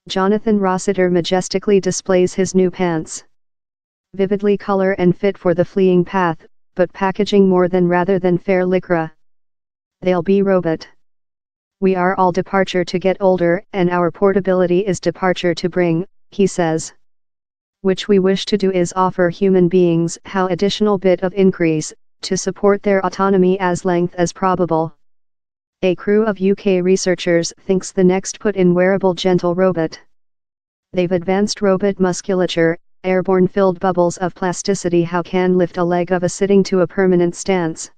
Jonathan Rossiter majestically displays his new pants. Vividly color and fit for the fleeing path, but packaging more than rather than fair lycra. They'll be robot. We are all departure to get older, and our portability is departure to bring, he says. Which we wish to do is offer human beings how additional bit of increase, to support their autonomy as length as probable. A crew of UK researchers thinks the next put in wearable gentle robot. They've advanced robot musculature, airborne filled bubbles of plasticity how can lift a leg of a sitting to a permanent stance.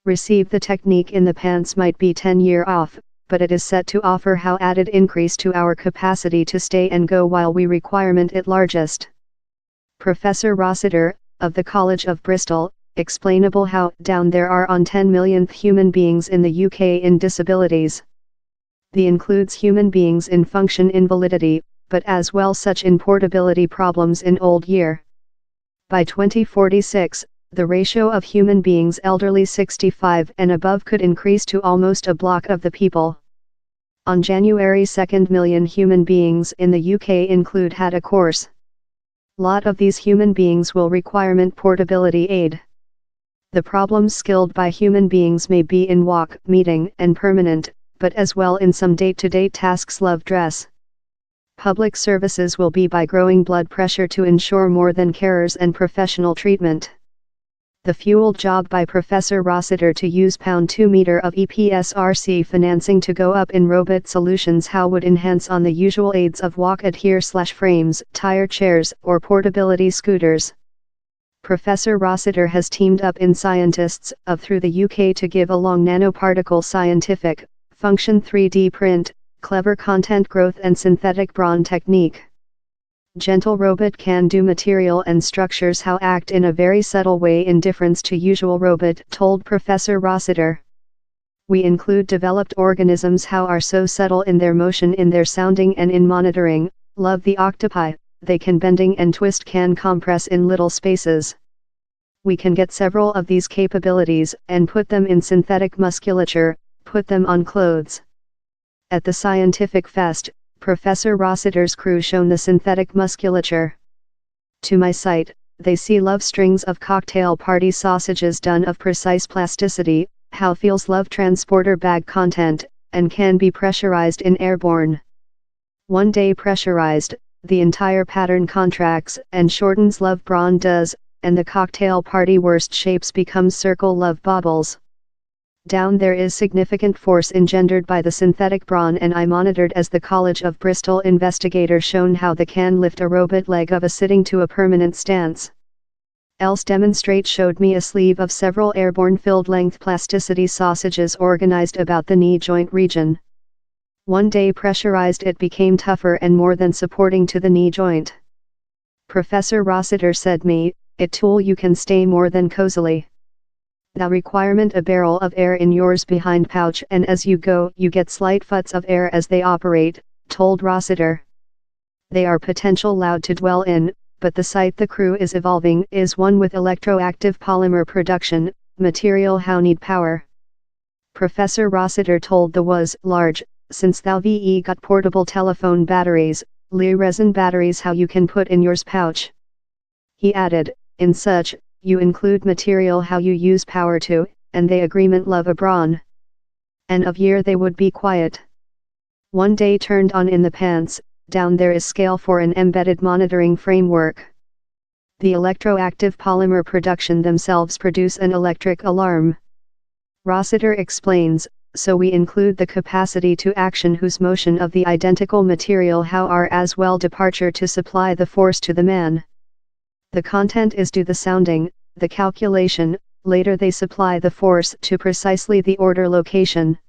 Receive the technique in the pants might be 10-year off, but it is set to offer how added increase to our capacity to stay and go while we requirement it largest. Professor Rossiter, of the College of Bristol, explainable how down there are on 10 millionth human beings in the UK in disabilities. The includes human beings in function invalidity, but as well such in portability problems in old year. By 2046, the ratio of human beings elderly 65 and above could increase to almost a block of the people. On January 2, million human beings in the UK include had a course. Lot of these human beings will requirement portability aid. The problems skilled by human beings may be in walk, meeting, and permanent, but as well in some day-to-day tasks love dress. Public services will be by growing blood pressure to ensure more than carers and professional treatment. The fueled job by Professor Rossiter to use £2 meter of EPSRC financing to go up in robot solutions how would enhance on the usual aids of walk adhere/frames, tire chairs, or portability scooters. Professor Rossiter has teamed up in scientists through the UK to give along nanoparticle scientific, function 3D print, clever content growth and synthetic brawn technique. Gentle robot can do material and structures how act in a very subtle way in difference to usual robot, told Professor Rossiter. We include developed organisms how are so subtle in their motion in their sounding and in monitoring, love the octopi. They can bending and twist can compress in little spaces. We can get several of these capabilities and put them in synthetic musculature, put them on clothes. At the scientific fest, Professor Rossiter's crew shown the synthetic musculature. To my sight, they see love strings of cocktail party sausages done of precise plasticity, how feels love transporter bag content, and can be pressurized in airborne. One day pressurized, the entire pattern contracts and shortens love brawn does, and the cocktail party worst shapes becomes circle love baubles. Down there is significant force engendered by the synthetic brawn and I monitored as the College of Bristol investigator shown how the can lift a robot leg of a sitting to a permanent stance. Else demonstrate showed me a sleeve of several airborne filled length plasticity sausages organized about the knee joint region. One day pressurized it became tougher and more than supporting to the knee joint. Professor Rossiter said me, it tool you can stay more than cozily. The requirement a barrel of air in yours behind pouch and as you go you get slight futs of air as they operate, told Rossiter. They are potential loud to dwell in, but the site the crew is evolving is one with electroactive polymer production, material how need power. Professor Rossiter told the was large, since thou ve got portable telephone batteries, Li resin batteries how you can put in yours pouch. He added, in such, you include material how you use power to, and they agreement love a brawn. And of year they would be quiet. One day turned on in the pants, down there is scale for an embedded monitoring framework. The electroactive polymer production themselves produce an electric alarm. Rossiter explains, so we include the capacity to action whose motion of the identical material how are as well departure to supply the force to the man. The content is do the sounding, the calculation, later they supply the force to precisely the order location.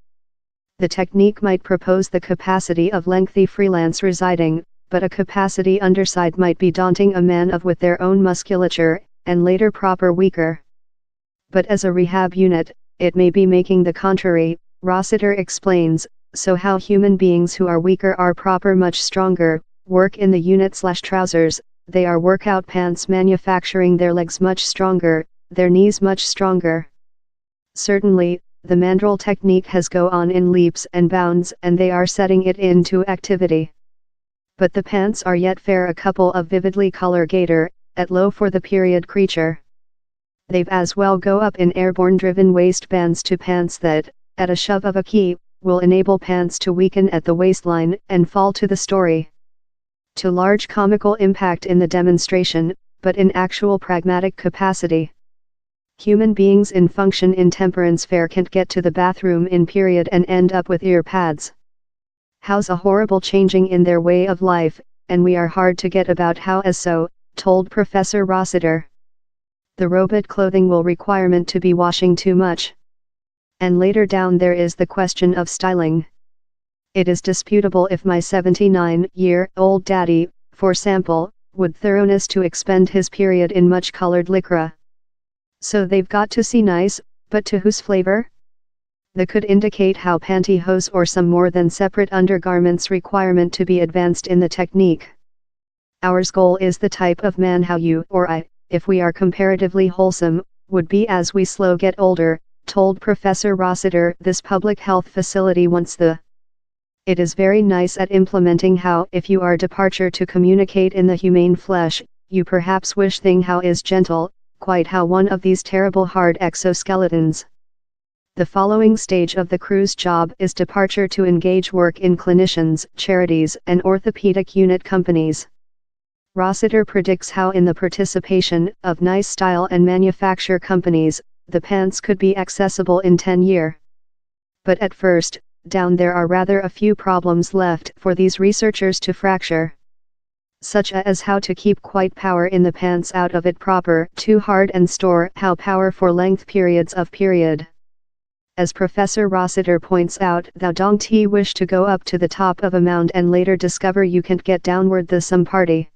The technique might propose the capacity of lengthy freelance residing, but a capacity underside might be daunting a man of with their own musculature, and later proper weaker. But as a rehab unit, it may be making the contrary, Rossiter explains, so how human beings who are weaker are proper much stronger, work in the unit/trousers, they are workout pants manufacturing their legs much stronger, their knees much stronger. Certainly, the mandrel technique has go on in leaps and bounds and they are setting it into activity. But the pants are yet fair, a couple of vividly color gator, at low for the period creature. They've as well go up in airborne driven waistbands to pants that, at a shove of a key, will enable pants to weaken at the waistline and fall to the story. To large comical impact in the demonstration, but in actual pragmatic capacity. Human beings in function intemperance fair can't get to the bathroom in period and end up with ear pads. How's a horrible changing in their way of life, and we are hard to get about how as so, told Professor Rossiter. The robot clothing will requirement to be washing too much. And later down there is the question of styling. It is disputable if my 79-year-old daddy, for sample, would thoroughness to expend his period in much colored lycra. So they've got to see nice, but to whose flavor? The could indicate how pantyhose or some more than separate undergarments requirement to be advanced in the technique. Ours goal is the type of man how you or I, if we are comparatively wholesome, would be as we slow get older, told Professor Rossiter. This public health facility wants it is very nice at implementing how if you are departure to communicate in the humane flesh, you perhaps wish thing how is gentle, quite how one of these terrible hard exoskeletons. The following stage of the crew's job is departure to engage work in clinicians, charities and orthopedic unit companies. Rossiter predicts how in the participation of nice style and manufacture companies, the pants could be accessible in 10 years. But at first, down there are rather a few problems left for these researchers to fracture. Such as how to keep quite power in the pants out of it proper, too hard and store how power for length periods of period. As Professor Rossiter points out, thou don't wish to go up to the top of a mound and later discover you can't get downward the some party.